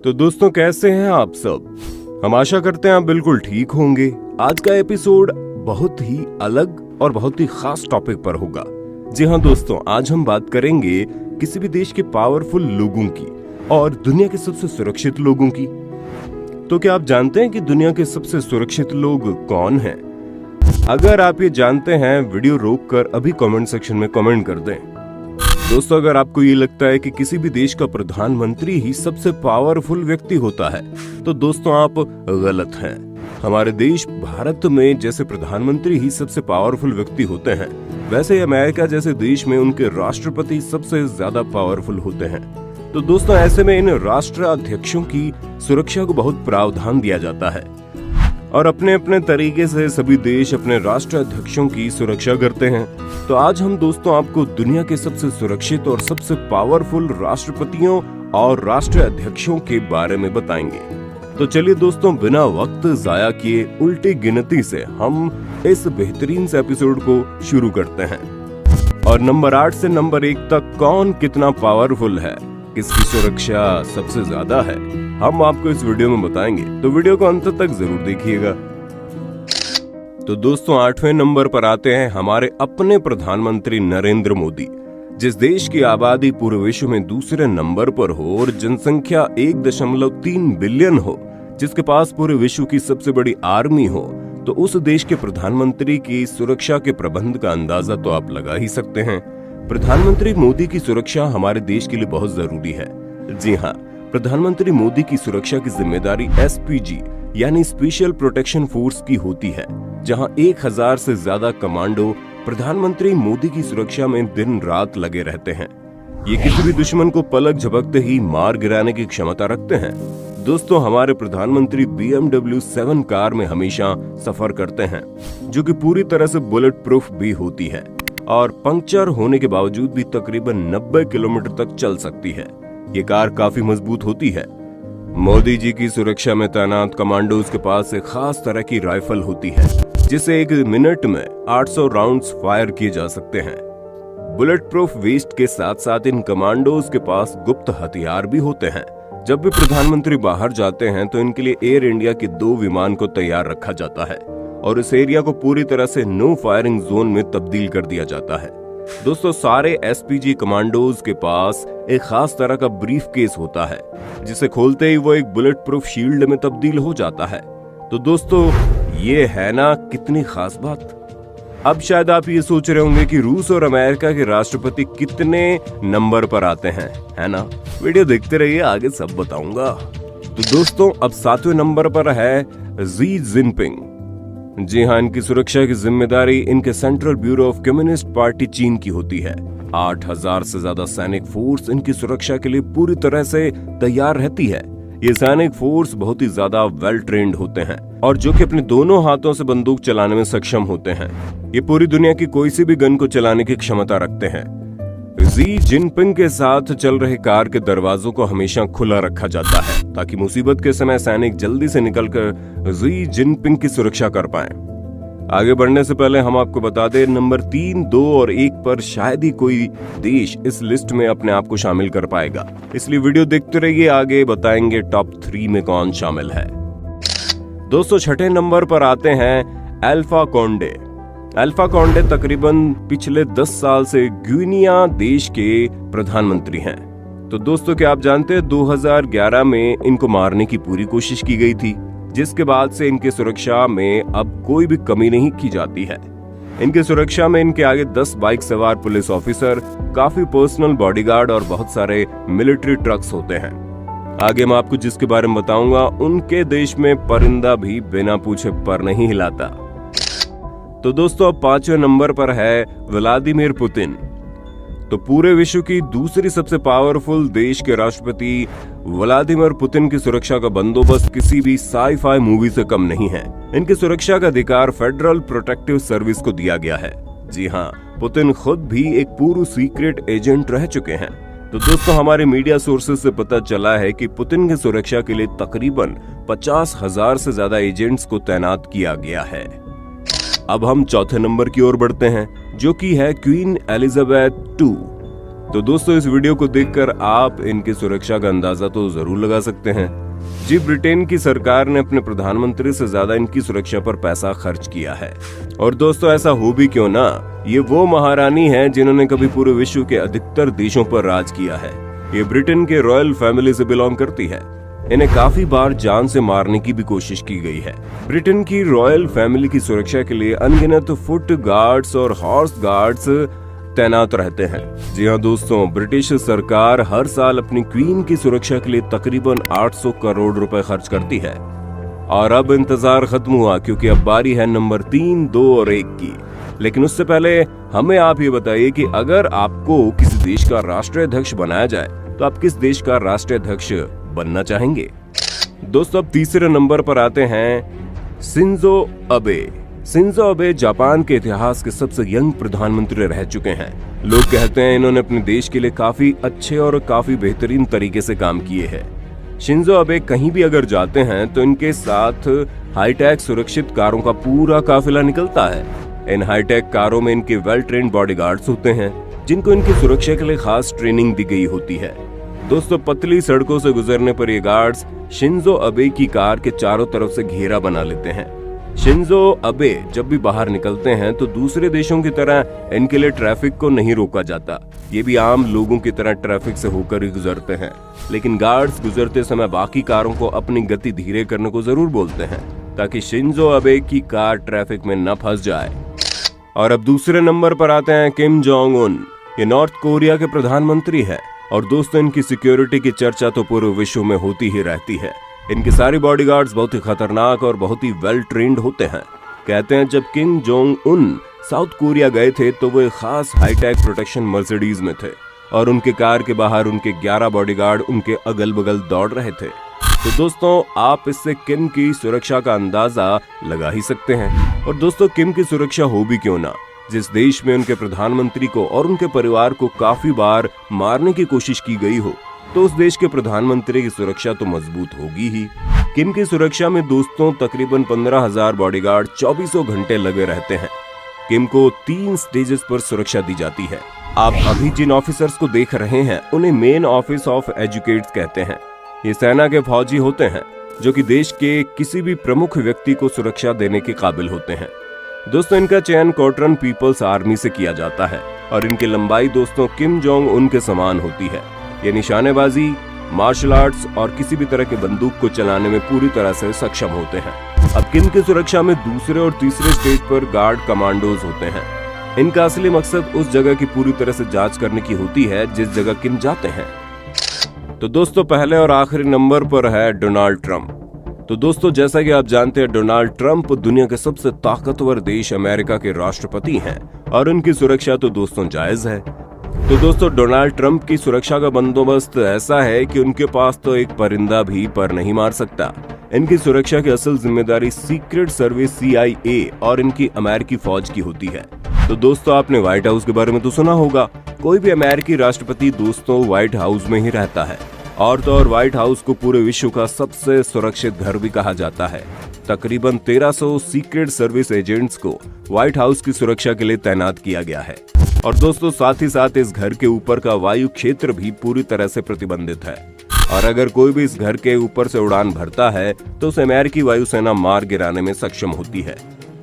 तो दोस्तों कैसे हैं आप सब। हम आशा करते हैं आप बिल्कुल ठीक होंगे। आज का एपिसोड बहुत ही अलग और बहुत ही खास टॉपिक पर होगा। जी हाँ दोस्तों, आज हम बात करेंगे किसी भी देश के पावरफुल लोगों की और दुनिया के सबसे सुरक्षित लोगों की। तो क्या आप जानते हैं कि दुनिया के सबसे सुरक्षित लोग कौन हैं? अगर आप ये जानते हैं, वीडियो रोककर अभी कमेंट सेक्शन में कमेंट कर दें। दोस्तों, अगर आपको ये लगता है कि किसी भी देश का प्रधानमंत्री ही सबसे पावरफुल व्यक्ति होता है, तो दोस्तों आप गलत हैं। हमारे देश भारत में जैसे प्रधानमंत्री ही सबसे पावरफुल व्यक्ति होते हैं, वैसे ही अमेरिका जैसे देश में उनके राष्ट्रपति सबसे ज्यादा पावरफुल होते हैं। तो दोस्तों, ऐसे में इन राष्ट्राध्यक्षों की सुरक्षा को बहुत प्रावधान दिया जाता है और अपने अपने तरीके से सभी देश अपने राष्ट्राध्यक्षों की सुरक्षा करते हैं। तो आज हम दोस्तों आपको दुनिया के सबसे सुरक्षित और सबसे पावरफुल राष्ट्रपतियों और राष्ट्राध्यक्षों के बारे में बताएंगे। तो चलिए दोस्तों, बिना वक्त जाया किए उल्टी गिनती से हम इस बेहतरीन से एपिसोड को शुरू करते हैं। और नंबर 8 से नंबर 1 तक कौन कितना पावरफुल है, किसकी सुरक्षा सबसे ज्यादा है, हम आपको इस वीडियो में बताएंगे। तो वीडियो को अंत तक जरूर देखिएगा। तो दोस्तों, 8वें नंबर पर आते हैं हमारे अपने प्रधानमंत्री नरेंद्र मोदी। जिस देश की आबादी पूरे विश्व में दूसरे नंबर पर हो और जनसंख्या 1.3 बिलियन हो, जिसके पास पूरे विश्व की सबसे बड़ी आर्मी हो, तो उस देश के प्रधानमंत्री की सुरक्षा के प्रबंध का अंदाजा तो आप लगा ही सकते हैं। प्रधानमंत्री मोदी की सुरक्षा हमारे देश के लिए बहुत जरूरी है। जी हाँ, प्रधानमंत्री मोदी की सुरक्षा की जिम्मेदारी एसपीजी यानी स्पेशल प्रोटेक्शन फोर्स की होती है, जहां 1000 से ज्यादा कमांडो प्रधानमंत्री मोदी की सुरक्षा में दिन रात लगे रहते हैं। ये किसी भी दुश्मन को पलक झपकते ही मार गिराने की क्षमता रखते हैं। दोस्तों, हमारे प्रधानमंत्री BMW 7 कार में हमेशा सफर करते हैं, जो कि पूरी तरह से बुलेट प्रूफ भी होती है और पंक्चर होने के बावजूद भी तकरीबन 90 किलोमीटर तक चल सकती है। ये कार काफी मजबूत होती है। मोदी जी की सुरक्षा में तैनात कमांडोज के पास एक खास तरह की राइफल होती है, जिसे 1 मिनट में 800 राउंड्स फायर किए जा सकते हैं। बुलेट प्रूफ वेस्ट के साथ साथ इन कमांडोज के पास गुप्त हथियार भी होते हैं। जब भी प्रधानमंत्री बाहर जाते हैं तो इनके लिए एयर इंडिया के 2 विमान को तैयार रखा जाता है और इस एरिया को पूरी तरह से नो फायरिंग जोन में तब्दील कर दिया जाता है। दोस्तों, सारे एसपीजी कमांडोज के पास एक खास तरह का ब्रीफ केस होता है, जिसे खोलते ही वो एक बुलेट प्रूफ शील्ड में तब्दील हो जाता है। तो दोस्तों, ये है ना कितनी खास बात। अब शायद आप ये सोच रहे होंगे कि रूस और अमेरिका के राष्ट्रपति कितने नंबर पर आते हैं, है ना? वीडियो देखते रहिए, आगे सब बताऊंगा। तो दोस्तों, अब 7वें नंबर पर है शी जिनपिंग। जी हाँ, इनकी सुरक्षा की जिम्मेदारी इनके central bureau of communist party चीन की होती है। 8000 से ज्यादा सैनिक फोर्स इनकी सुरक्षा के लिए पूरी तरह से तैयार रहती है। ये सैनिक फोर्स बहुत ही ज्यादा वेल ट्रेन्ड होते हैं और जो कि अपने दोनों हाथों से बंदूक चलाने में सक्षम होते हैं। ये पूरी दुनिया की कोई सी भी गन को चलाने की क्षमता रखते हैं। शी जिनपिंग के साथ चल रहे कार के दरवाजों को हमेशा खुला रखा जाता है, ताकि मुसीबत के समय सैनिक जल्दी से निकलकर शी जिनपिंग की सुरक्षा कर पाएं। आगे बढ़ने से पहले हम आपको बता दें, नंबर 3, 2 और 1 पर शायद ही कोई देश इस लिस्ट में अपने आप को शामिल कर पाएगा, इसलिए वीडियो देखते रहिए, आगे बताएंगे टॉप 3 में कौन शामिल है। दोस्तों, 6ठे नंबर पर आते हैं अल्फा कोंडे। अल्फा कोंडे तकरीबन पिछले 10 साल से गिनिया देश के प्रधानमंत्री हैं। तो दोस्तों, क्या आप जानते हैं 2011 में इनको मारने की पूरी कोशिश की गई थी, जिसके बाद से इनकी सुरक्षा में अब कोई भी कमी नहीं की जाती है। इनकी सुरक्षा में इनके आगे 10 बाइक सवार पुलिस ऑफिसर, काफी पर्सनल बॉडीगार्ड और बहुत सारे मिलिट्री ट्रक्स होते हैं। आगे मैं आपको जिसके बारे में बताऊंगा, उनके देश में परिंदा भी बिना पूछे पर नहीं हिलाता। तो दोस्तों, अब 5वें नंबर पर है व्लादिमीर पुतिन। तो पूरे विश्व की दूसरी सबसे पावरफुल देश के राष्ट्रपति व्लादिमीर पुतिन की सुरक्षा का बंदोबस्त किसी भी साई-फाई मूवी से कम नहीं है। इनकी सुरक्षा का अधिकार फेडरल प्रोटेक्टिव सर्विस को दिया गया है। जी हाँ, पुतिन खुद भी एक पूर्व सीक्रेट एजेंट रह चुके हैं। तो दोस्तों, हमारे मीडिया सोर्सेज से पता चला है कि पुतिन की सुरक्षा के लिए तकरीबन 50,000 से ज्यादा एजेंट्स को तैनात किया गया है। अब हम 4थे नंबर की ओर बढ़ते हैं, जो कि है क्वीन एलिजाबेथ II। तो दोस्तों इस वीडियो को देखकर आप इनकी सुरक्षा का अंदाजा तो जरूर लगा सकते हैं। जी, ब्रिटेन की सरकार ने अपने प्रधानमंत्री से ज्यादा इनकी सुरक्षा पर पैसा खर्च किया है। और दोस्तों ऐसा हो भी क्यों ना, ये वो महारानी है जिन्होंने कभी पूरे विश्व के अधिकतर देशों पर राज किया है। ये ब्रिटेन के रॉयल फैमिली से बिलोंग करती है। इन्हें काफी बार जान से मारने की भी कोशिश की गई है। ब्रिटेन की रॉयल फैमिली की सुरक्षा के लिए अनगिनत फुट गार्ड्स और हॉर्स गार्ड्स तैनात रहते हैं। जी हाँ दोस्तों, ब्रिटिश सरकार हर साल अपनी क्वीन की सुरक्षा के लिए तकरीबन 800 करोड़ रुपए खर्च करती है। और अब इंतजार खत्म हुआ, क्योंकि अब बारी है नंबर 3, 2 और 1 की। लेकिन उससे पहले हमें आप ये बताइए कि अगर आपको किसी देश का राष्ट्रीय अध्यक्ष बनाया जाए तो आप किस देश का राष्ट्रीय अध्यक्ष बनना चाहेंगे? दोस्तों अब तीसरे नंबर पर आते हैं Shinzo Abe. Shinzo Abe Japan के इतिहास के सबसे यंग प्रधानमंत्री रह चुके हैं। लोग कहते हैं इन्होंने अपने देश के लिए काफी अच्छे और काफी बेहतरीन तरीके से काम किए हैं। शिंजो अबे कहीं भी अगर जाते हैं तो इनके साथ हाईटेक सुरक्षित कारों का पूरा काफिला निकलता है। इन हाईटेक कारों में इनके वेल ट्रेन्ड बॉडीगार्ड्स होते हैं, जिनको इनकी सुरक्षा के लिए खास ट्रेनिंग दी गई होती है। दोस्तों पतली सड़कों से गुजरने पर ये गार्ड्स शिंजो अबे की कार के चारों तरफ से घेरा बना लेते हैं। शिंजो अबे जब भी बाहर निकलते हैं तो दूसरे देशों की तरह इनके लिए ट्रैफिक को नहीं रोका जाता। ये भी आम लोगों की तरह ट्रैफिक से होकर ही गुजरते हैं। लेकिन गार्ड्स गुजरते समय बाकी कारों को अपनी गति धीरे करने को जरूर बोलते हैं, ताकि शिंजो अबे की कार ट्रैफिक में न फंस जाए। और अब दूसरे नंबर पर आते हैं किम जोंग उन। ये नॉर्थ कोरिया के प्रधानमंत्री है। और दोस्तों इनकी सिक्योरिटी की चर्चा तो पूरे विश्व में होती ही रहती है। इनके सारे बॉडीगार्ड्स बहुत ही खतरनाक और बहुत ही वेल ट्रेन्ड होते हैं। कहते हैं जब Kim Jong Un south Korea गए थे तो वो एक खास हाईटेक प्रोटेक्शन मर्सिडीज में थे और उनके कार के बाहर उनके 11 बॉडीगार्ड उनके अगल बगल दौड़ रहे थे। तो दोस्तों आप इससे किम की सुरक्षा का अंदाजा लगा ही सकते हैं। और दोस्तों किम की सुरक्षा हो भी क्यों ना, जिस देश में उनके प्रधानमंत्री को और उनके परिवार को काफी बार मारने की कोशिश की गई हो, तो उस देश के प्रधानमंत्री की सुरक्षा तो मजबूत होगी ही। किम की सुरक्षा में दोस्तों तकरीबन 15,000 बॉडीगार्ड 24 घंटे लगे रहते हैं। किम को 3 स्टेजेस पर सुरक्षा दी जाती है। आप अभी जिन ऑफिसर्स को देख रहे हैं उन्हें मेन ऑफिस ऑफ एजुकेट्स कहते हैं। ये सेना के फौजी होते हैं जो कि देश के किसी भी प्रमुख व्यक्ति को सुरक्षा देने के काबिल होते हैं। दोस्तों इनका चयन कोटरन पीपल्स आर्मी से किया जाता है और इनकी लंबाई दोस्तों किम जोंग उन के समान होती है। ये निशानेबाजी, मार्शल आर्ट्स और किसी भी तरह के बंदूक को चलाने में पूरी तरह से सक्षम होते हैं। अब किम की सुरक्षा में दूसरे और तीसरे स्टेज पर गार्ड कमांडोज होते हैं। इनका असली मकसद उस जगह की पूरी तरह से जांच करने की होती है जिस जगह किम जाते हैं। तो दोस्तों पहले और आखिरी नंबर पर है डोनाल्ड ट्रंप। तो दोस्तों जैसा कि आप जानते हैं डोनाल्ड ट्रंप दुनिया के सबसे ताकतवर देश अमेरिका के राष्ट्रपति हैं और उनकी सुरक्षा तो दोस्तों जायज है। तो दोस्तों डोनाल्ड ट्रंप की सुरक्षा का बंदोबस्त ऐसा है कि उनके पास तो एक परिंदा भी पर नहीं मार सकता। इनकी सुरक्षा की असल जिम्मेदारी सीक्रेट सर्विस CIA और इनकी अमेरिकी फौज की होती है। तो दोस्तों आपने व्हाइट हाउस के बारे में तो सुना होगा। कोई भी अमेरिकी राष्ट्रपति दोस्तों व्हाइट हाउस में ही रहता है। और तो और व्हाइट हाउस को पूरे विश्व का सबसे सुरक्षित घर भी कहा जाता है। तकरीबन 1300 सीक्रेट सर्विस एजेंट्स को व्हाइट हाउस की सुरक्षा के लिए तैनात किया गया है। और दोस्तों साथ ही साथ इस घर के ऊपर का वायु क्षेत्र भी पूरी तरह से प्रतिबंधित है। और अगर कोई भी इस घर के ऊपर से उड़ान भरता है तो उसे अमेरिकी वायुसेना मार गिराने में सक्षम होती है।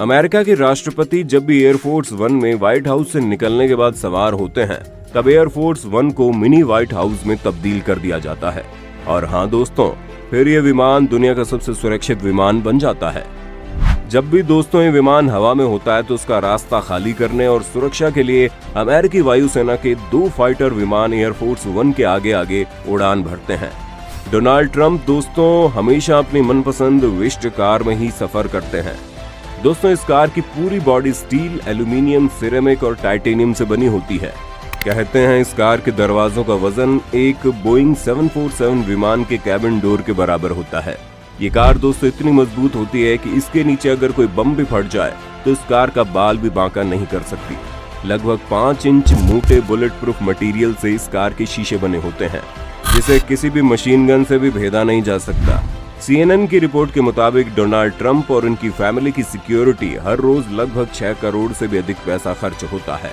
अमेरिका के राष्ट्रपति जब भी एयरफोर्स 1 में व्हाइट हाउस से निकलने के बाद सवार होते हैं तब एयरफोर्स 1 को मिनी व्हाइट हाउस में तब्दील कर दिया जाता है। और हाँ दोस्तों फिर ये विमान दुनिया का सबसे सुरक्षित विमान बन जाता है। जब भी दोस्तों ये विमान हवा में होता है तो उसका रास्ता खाली करने और सुरक्षा के लिए अमेरिकी वायुसेना के 2 फाइटर विमान एयरफोर्स 1 के आगे आगे उड़ान भरते हैं। डोनाल्ड ट्रंप दोस्तों हमेशा अपनी मनपसंद विस्ट कार में ही सफर करते हैं। दोस्तों इस कार की पूरी बॉडी स्टील, एल्यूमिनियम, सिरेमिक और टाइटेनियम से बनी होती है। कहते हैं इस कार के दरवाजों का वजन एक बोइंग 747 विमान के कैबिन डोर के बराबर होता है। ये कार दोस्तों इतनी मजबूत होती है कि इसके नीचे अगर कोई बम भी फट जाए तो इस कार का बाल भी बांका नहीं कर सकती। लगभग 5 इंच मोटे बुलेट प्रूफ मटेरियल से इस कार के शीशे बने होते हैं, जिसे किसी भी मशीन गन से भी भेदा नहीं जा सकता। CNN की रिपोर्ट के मुताबिक डोनाल्ड ट्रंप और उनकी फैमिली की सिक्योरिटी हर रोज लगभग 6 करोड़ से भी अधिक पैसा खर्च होता है।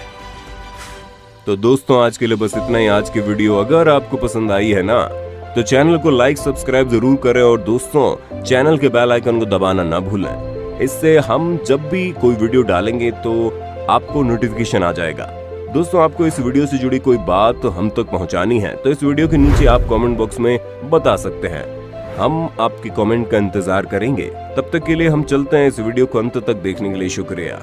तो दोस्तों आज के लिए बस इतना ही। आज की वीडियो अगर आपको पसंद आई है ना तो चैनल को लाइक सब्सक्राइब जरूर करें और दोस्तों चैनल के बेल आइकन को दबाना ना भूलें। इससे हम जब भी कोई वीडियो डालेंगे तो आपको नोटिफिकेशन आ जाएगा। दोस्तों आपको इस वीडियो से जुड़ी कोई बात हम तक पहुंचानी है तो इस वीडियो के नीचे आप कमेंट बॉक्स में बता सकते हैं। हम आपकी कमेंट का इंतजार करेंगे। तब तक के लिए हम चलते हैं। इस वीडियो को अंत तक देखने के लिए शुक्रिया।